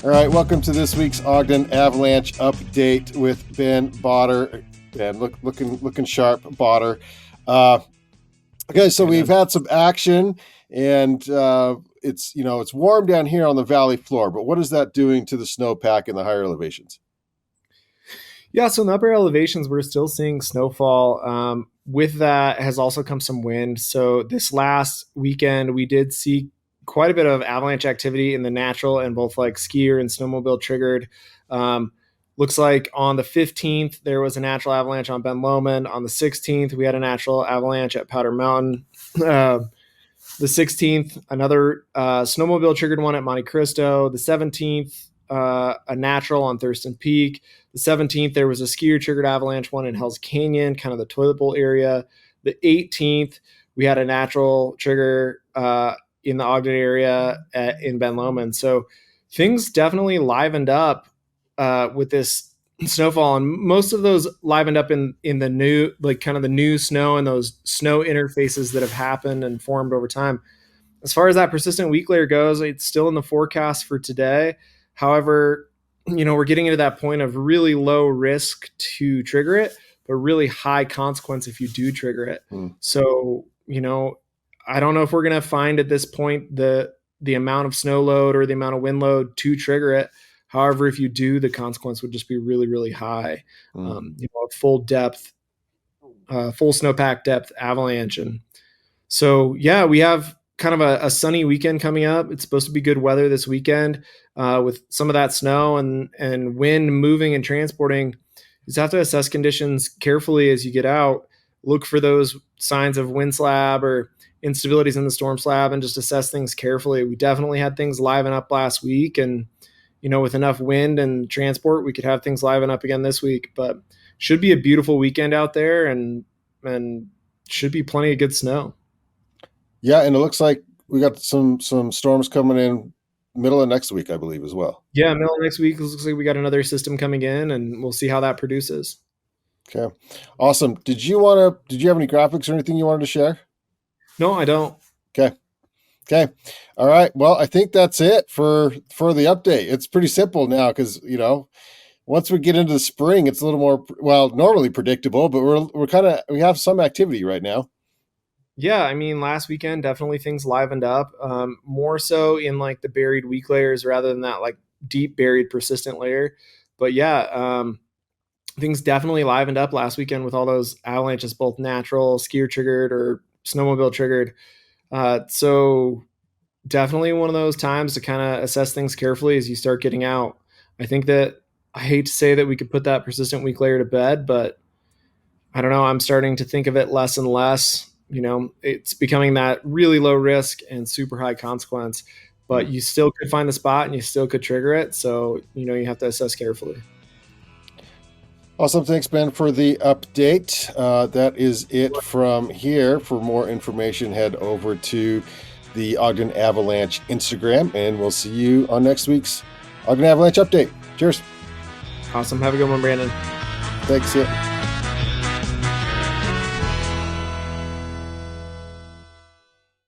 All right, welcome to this week's Ogden Avalanche update with Ben Bauter. And looking sharp, Bauter. Okay, so we've had some action, and it's warm down here on the valley floor. But what is that doing to the snowpack in the higher elevations? Yeah, so in the upper elevations, we're still seeing snowfall. With that has also come some wind. So this last weekend, we did see quite a bit of avalanche activity in the natural and both like skier and snowmobile triggered. Looks like on the 15th, there was a natural avalanche on Ben Lomond. On the 16th, we had a natural avalanche at Powder Mountain. The 16th, another snowmobile triggered one at Monte Cristo. The 17th, a natural on Thurston Peak. The 17th, there was a skier triggered avalanche one in Hell's Canyon, kind of the toilet bowl area. The 18th, we had a natural trigger in the Ogden area in Ben Lomond. So things definitely livened up with this snowfall, and most of those livened up in the new, like kind of the new snow and those snow interfaces that have happened and formed over time. As far as that persistent weak layer goes, it's still in the forecast for today. However, we're getting into that point of really low risk to trigger it, but really high consequence if you do trigger it. So, I don't know if we're going to find at this point the amount of snow load or the amount of wind load to trigger it. However, if you do, the consequence would just be really, really high. Full depth, full snowpack depth avalanche. And so, yeah, we have kind of a sunny weekend coming up. It's supposed to be good weather this weekend with some of that snow and wind moving and transporting. You just have to assess conditions carefully as you get out. Look for those signs of wind slab or instabilities in the storm slab and just assess things carefully. We definitely had things liven up last week, and with enough wind and transport, we could have things liven up again this week. But should be a beautiful weekend out there, and should be plenty of good snow. Yeah, and it looks like we got some storms coming in middle of next week, I believe, as well. Yeah, middle of next week. It looks like we got another system coming in, and we'll see how that produces. Okay, awesome. Did you have any graphics or anything you wanted to share? No, I don't. Okay. All right. Well, I think that's it for the update. It's pretty simple now because, once we get into the spring, it's a little more, normally predictable, but we have some activity right now. Yeah, I mean, last weekend, definitely things livened up, more so in like the buried weak layers rather than that like deep buried persistent layer. But yeah, things definitely livened up last weekend with all those avalanches, both natural, skier triggered or snowmobile triggered. So definitely one of those times to kind of assess things carefully as you start getting out. I think that I hate to say that we could put that persistent weak layer to bed, but I don't know. I'm starting to think of it less and less. It's becoming that really low risk and super high consequence, but you still could find the spot and you still could trigger it. So, you have to assess carefully. Awesome. Thanks, Ben, for the update. That is it from here. For more information, head over to the Ogden Avalanche Instagram, and we'll see you on next week's Ogden Avalanche update. Cheers. Awesome. Have a good one, Brandon. Thanks. Yeah.